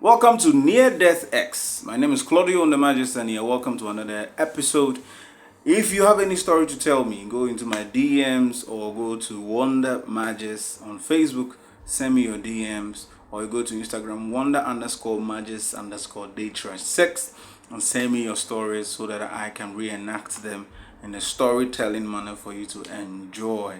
Welcome to Near Death X. My name is Claudio the Majesty, and you're welcome to another episode. If you have any story to tell me, go into my DMs or go to Wonder Majesty on Facebook, send me your DMs, or you go to Instagram wonder_majesty_day-6 and send me your stories so that I can reenact them in a storytelling manner for you to enjoy.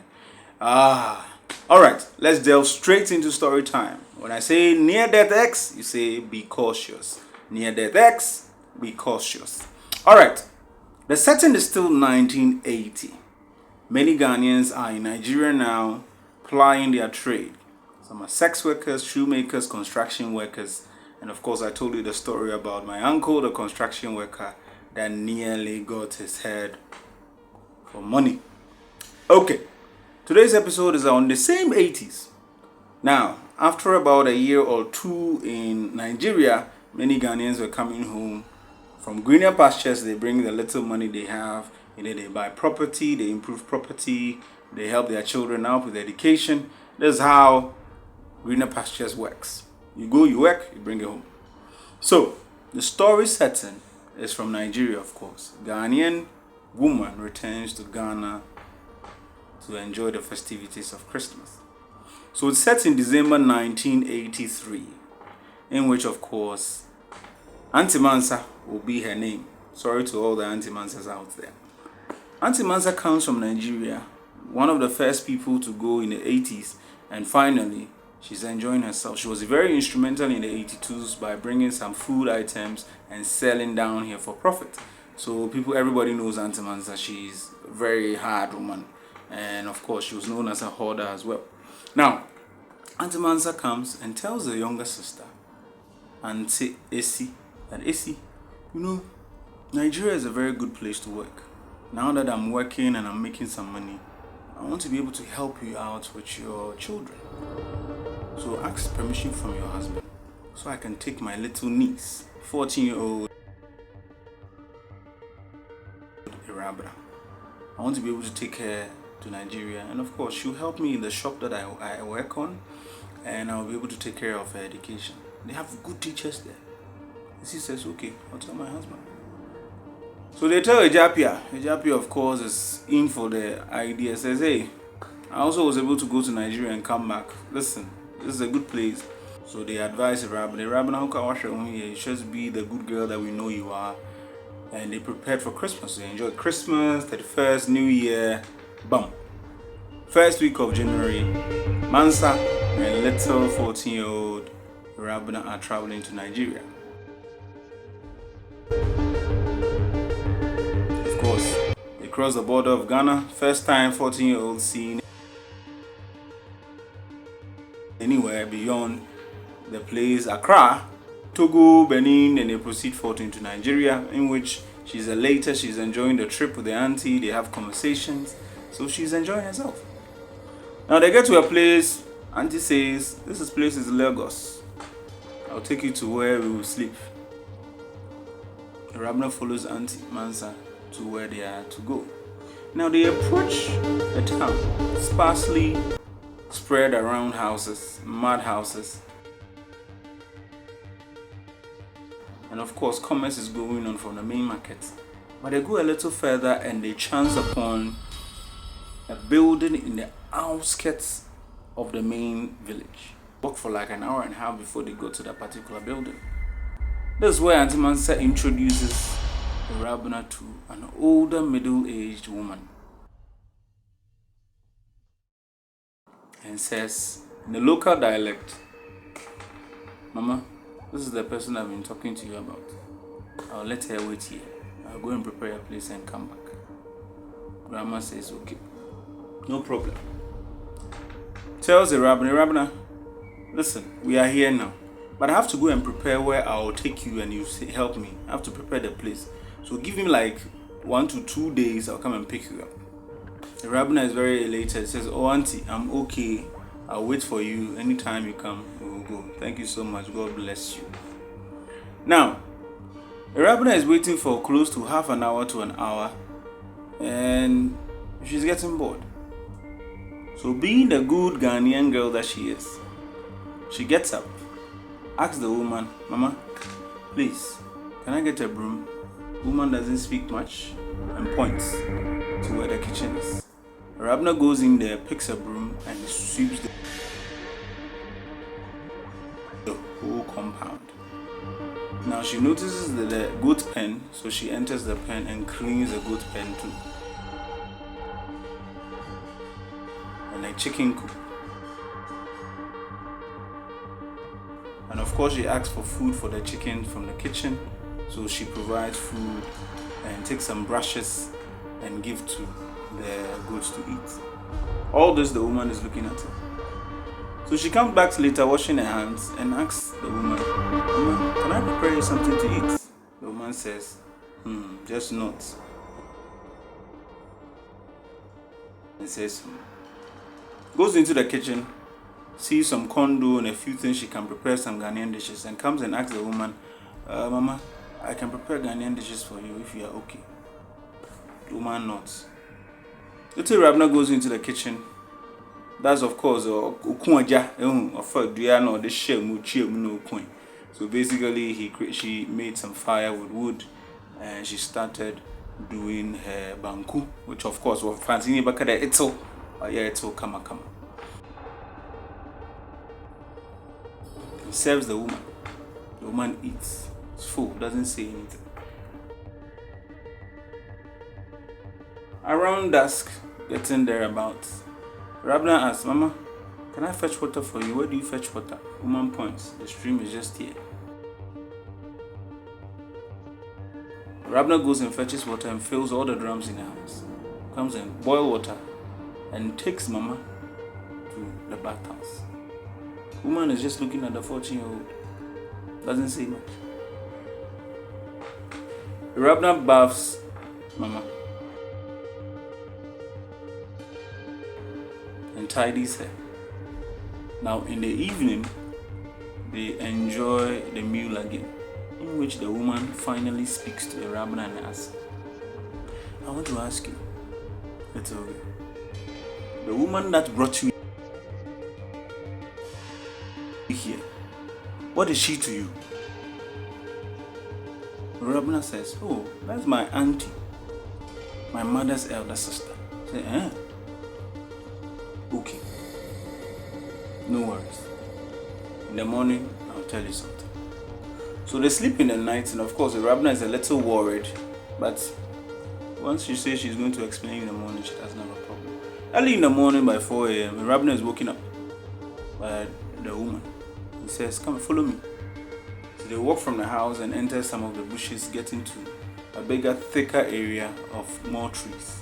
Alright, let's delve straight into story time. When I say Near Death X, you say be cautious. Near Death X, be cautious. Alright, the setting is still 1980. Many Ghanaians are in Nigeria now, plying their trade. Some are sex workers, shoemakers, construction workers, and of course I told you the story about my uncle, the construction worker, that nearly got his head for money. Okay. Today's episode is on the same 80s. Now, after about a year or two in Nigeria, many Ghanaians were coming home from greener pastures. They bring the little money they have, they buy property, they improve property, they help their children out with education. That's how greener pastures works. You go, you work, you bring it home. So, the story setting is from Nigeria, of course. Ghanaian woman returns to Ghana to enjoy the festivities of Christmas. So it's set in December 1983, in which, of course, Auntie Mansa will be her name. Sorry to all the Auntie Mansas out there. Auntie Mansa comes from Nigeria, one of the first people to go in the 80s, and finally, she's enjoying herself. She was very instrumental in the 82s by bringing some food items and selling down here for profit. So everybody knows Auntie Mansa. She's a very hard woman. And of course, she was known as a hoarder as well. Now, Auntie Mansa comes and tells the younger sister, Auntie Essie, that Essie, Nigeria is a very good place to work. Now that I'm working and I'm making some money, I want to be able to help you out with your children. So ask permission from your husband so I can take my little niece, 14-year-old Irabra. I want to be able to take her to Nigeria, and of course she'll help me in the shop that I work on, and I'll be able to take care of her education. They have good teachers there. And she says, okay, I'll tell my husband. So they tell Ejapia. Ejapia, of course, is in for the idea. Says, hey, I also was able to go to Nigeria and come back. Listen, this is a good place. So they advise Rabbi, you should be the good girl that we know you are. And they prepared for Christmas. They enjoyed Christmas, 31st, New Year. Bam. First week of January, Mansa and little 14-year-old Rabina are traveling to Nigeria. Of course, they cross the border of Ghana. First time 14-year-old seen anywhere beyond the place Accra, Togo, Benin, and they proceed forth into Nigeria, in which she's elated. She's enjoying the trip with the auntie. They have conversations. So she's enjoying herself. Now they get to a place. Auntie says, this place is Lagos. I'll take you to where we will sleep. The Rabna follows Auntie Mansa to where they are to go. Now they approach a town sparsely spread around houses, mud houses. And of course, commerce is going on from the main market. But they go a little further and they chance upon a building in the outskirts of the main village. Walk for like an hour and a half before they go to that particular building. This is where Auntie Mansa introduces the Rabina to an older middle-aged woman and says in the local dialect, Mama, this is the person I've been talking to you about. I'll let her wait here. I'll go and prepare a place and come back. Grandma says, okay. No problem. Tells the Rabbi, listen, we are here now, but I have to go and prepare where I'll take you and you help me. I have to prepare the place. So give him like 1 to 2 days, I'll come and pick you up. The Rabbi is very elated. Says, oh auntie, I'm okay. I'll wait for you. Anytime you come, we will go. Thank you so much. God bless you. Now, the Rabbi is waiting for close to half an hour to an hour, and she's getting bored. So being the good Ghanaian girl that she is, she gets up Asks the woman, Mama, please, can I get a broom? Woman doesn't speak much and points to where the kitchen is. Rabna goes in there, picks a broom, and sweeps the whole compound. Now she notices the goat pen, so she enters the pen and cleans the goat pen too. And a chicken coop. And of course she asks for food for the chicken from the kitchen, so she provides food and takes some brushes and give to the goats to eat. All this the woman is looking at her. So she comes back later washing her hands and asks the woman, Mama, can I prepare you something to eat? The woman says, just not. And says, goes into the kitchen, sees some kondo and a few things she can prepare some Ghanaian dishes, and comes and asks the woman, Mama, I can prepare Ghanaian dishes for you if you are okay. The woman nods. Little Rabna goes into the kitchen. That's of course so basically she made some fire with wood and she started doing her banku, which of course was fancy bakada itso. Itso kama. He serves the woman. The woman eats. It's full, doesn't say anything. Around dusk, getting thereabouts, Rabna asks, Mama, can I fetch water for you? Where do you fetch water? Woman points. The stream is just here. Rabna goes and fetches water and fills all the drums in the house. Comes and boils water and takes Mama to the bathhouse. Woman is just looking at the 14-year-old. Doesn't say much. Rabna baths Mama and tidies her. Now in the evening, they enjoy the meal again, in which the woman finally speaks to the Rabna and asks, I want to ask you, little girl, the woman that brought you here, what is she to you? Rabna says, oh, that's my auntie, my mother's elder sister. I say, okay, no worries. In the morning, I'll tell you something. So they sleep in the night, and of course, the Rabna is a little worried, but once she says she's going to explain in the morning, she doesn't have a problem. Early in the morning by 4 a.m., Rabna is woken up by the woman. He says, come, follow me. So they walk from the house and enter some of the bushes, get into a bigger, thicker area of more trees.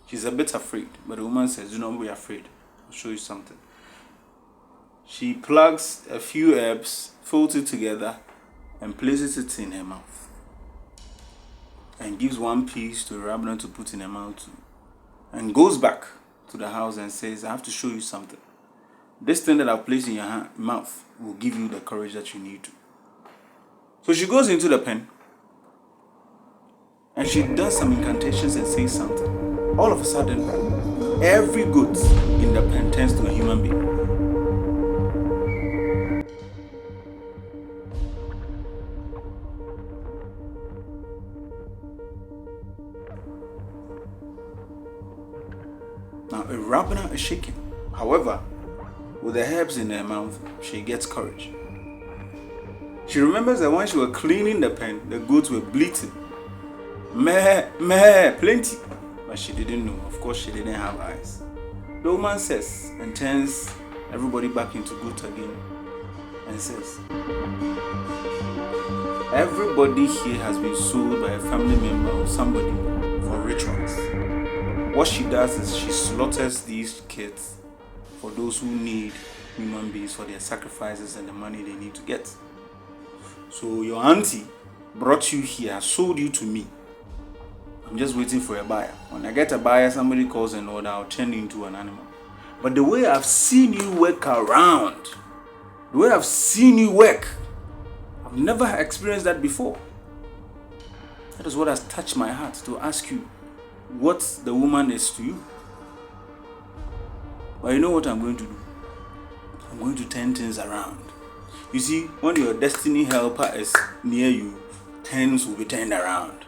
She's a bit afraid, but the woman says, do not be afraid. I'll show you something. She plugs a few herbs, folds it together, and places it in her mouth. And gives one piece to Rabna to put in her mouth too. And goes back to the house and says, I have to show you something. This thing that I've placed in your mouth will give you the courage that you need to. So she goes into the pen and she does some incantations and says something. All of a sudden, every goat in the pen turns to a human being. Now, a Rabna is shaking. However, with the herbs in her mouth, she gets courage. She remembers that when she was cleaning the pen, the goats were bleating. Meh, meh, plenty. But she didn't know. Of course, she didn't have eyes. The woman says and turns everybody back into goat again and says, everybody here has been sold by a family member or somebody for rituals. What she does is she slaughters these kids for those who need human beings for their sacrifices and the money they need to get. So your auntie brought you here, sold you to me. I'm just waiting for a buyer. When I get a buyer, somebody calls an order, I'll turn you into an animal. But the way I've seen you work around, the way I've seen you work, I've never experienced that before. That is what has touched my heart to ask you what the woman is to you. But you know what I'm going to do? going to turn things around. You see, when your destiny helper is near you, things will be turned around.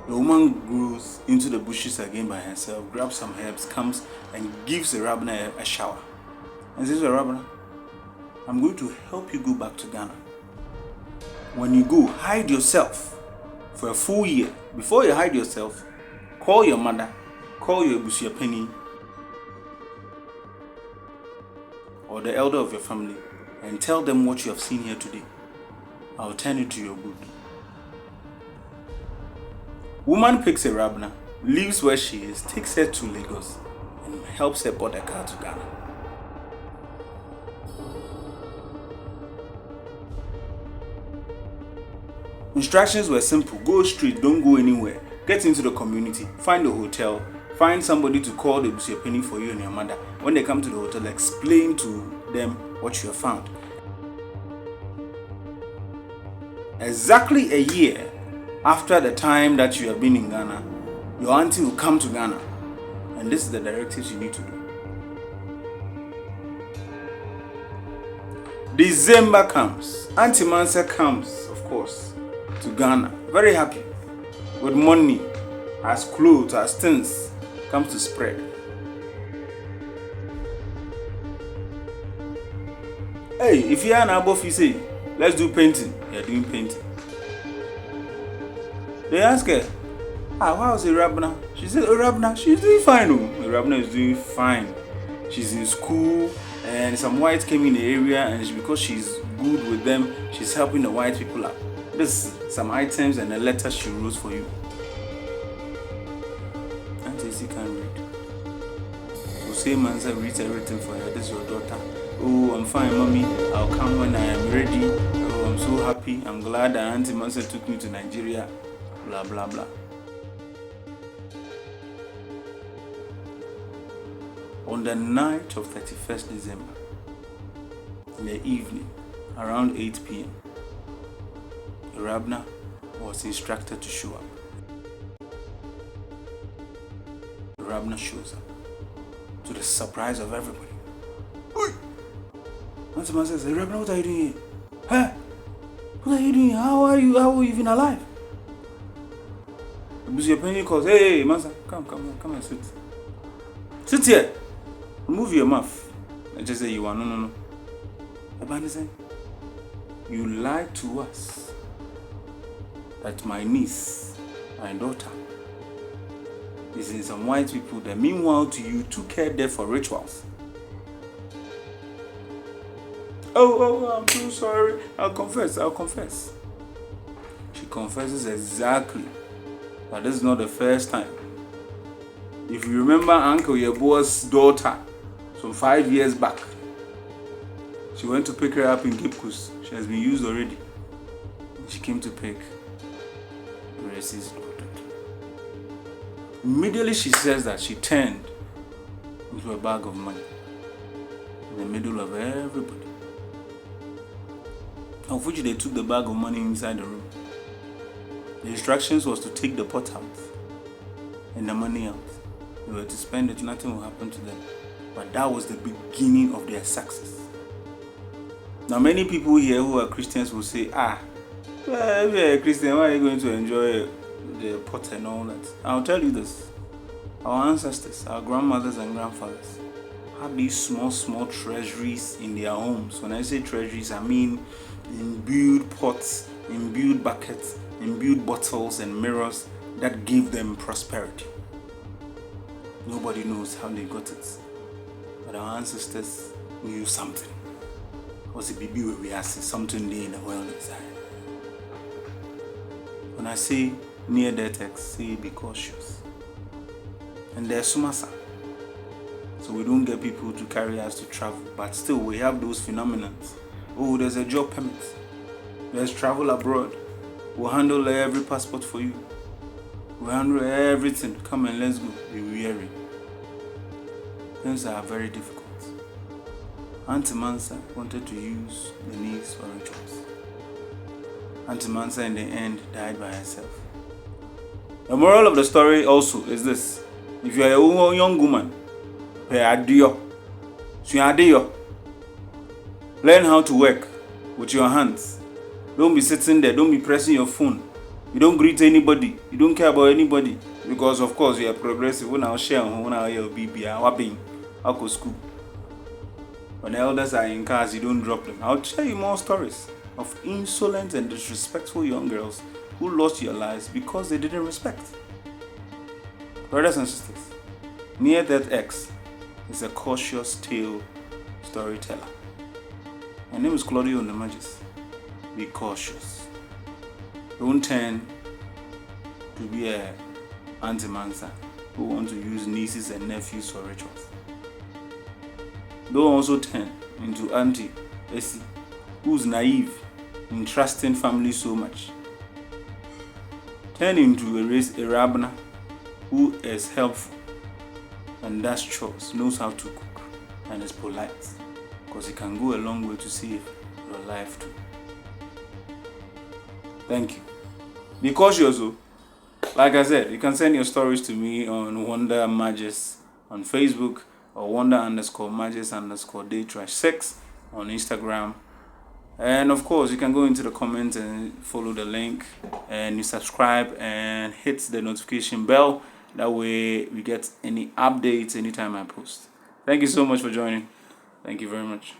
The woman goes into the bushes again by herself, grabs some herbs, comes and gives the Rabna a shower. And says, Rabna, I'm going to help you go back to Ghana. When you go, hide yourself for a full year. Before you hide yourself, call your mother, call your penny, or the elder of your family, and tell them what you have seen here today. I'll turn it to your good. Woman picks a Rabna, leaves where she is, takes her to Lagos, and helps her board a car to Ghana. Instructions were simple. Go straight, don't go anywhere. Get into the community, find a hotel, find somebody to call the penny for you and your mother. When they come to the hotel, explain to them what you have found. Exactly a year after the time that you have been in Ghana, your auntie will come to Ghana. And this is the directives you need to do. December comes. Auntie Mansa comes, of course, to Ghana. Very happy. With money, as clothes, as things, comes to spread. Hey, if you are an above, you say, let's do painting. You're doing painting. They ask her, how's Rabna? She said, Rabna, she's doing fine. Rabna is doing fine. She's in school, and some whites came in the area, and because she's good with them, she's helping the white people out. This some items and a letter she wrote for you. Auntie, she can read. So say Mansa reads everything for her. This is your daughter. Oh, I'm fine, mommy. I'll come when I am ready. Oh, I'm so happy. I'm glad that Auntie Mansa took me to Nigeria. Blah, blah, blah. On the night of 31st December, in the evening, around 8 p.m., Rabna was instructed to show up. Rabna shows up, to the surprise of everybody. Oi! Auntie Mansa says, Rabna, what are you doing here? Huh? What are you doing? How are you even alive? The penny calls, hey, Mansa, come and sit. Sit here. Remove your mouth. I just say you are no. Abani said, you lied to us that my niece, my daughter, is in some white people that meanwhile to you took her there for rituals. Oh, I'm so sorry. I'll confess. She confesses exactly. But this is not the first time. If you remember Uncle Yeboah's daughter, some 5 years back, she went to pick her up in Gipkus. She has been used already. She came to pick Grace's daughter. Immediately she says that she turned into a bag of money in the middle of everybody. Of which they took the bag of money inside the room. The instructions was to take the pot out and the money out. They were to spend it, nothing will happen to them. But that was the beginning of their success. Now many people here who are Christians will say, if you're a Christian, why are you going to enjoy the pot and all that? I'll tell you this. Our ancestors, our grandmothers and grandfathers, had these small treasuries in their homes. When I say treasuries, I mean imbued pots, imbued buckets, imbued bottles and mirrors that gave them prosperity. Nobody knows how they got it. But our ancestors knew something. Was it baby where we asked something there in the world inside? When I say near death X, say be cautious. And there's Sumasa. So we don't get people to carry us to travel. But still we have those phenomena. Oh, there's a job permit. There's travel abroad. We'll handle every passport for you. We'll handle everything. Come and let's go. Be weary. Things are very difficult. Auntie Mansa wanted to use the niece for rituals. Auntie Mansa in the end died by herself. The moral of the story also is this. If you are a young woman, pay adieu. Suyadeyo. Learn how to work with your hands. Don't be sitting there. Don't be pressing your phone. You don't greet anybody. You don't care about anybody. Because, of course, you are progressive. When I share, when I hear BB, I go school. When the elders are in cars, you don't drop them. I'll tell you more stories of insolent and disrespectful young girls who lost their lives because they didn't respect. Brothers and sisters, near-death X is a cautious tale storyteller. My name is Claudio Nemagis. Be cautious. Don't turn to be a Auntie Mansa who want to use nieces and nephews for rituals. Don't also turn into Auntie Essie, who's naive in trusting family so much. Turn into a Rabna who is helpful and does chores, knows how to cook, and is polite, because he can go a long way to save your life too. Thank you. Be cautious, though. Like I said, you can send your stories to me on Wonder Magis on Facebook or Wonder_Magis_Daytrash6 on Instagram. And of course, you can go into the comments and follow the link, and you subscribe and hit the notification bell. That way we get any updates anytime I post. Thank you so much for joining. Thank you very much.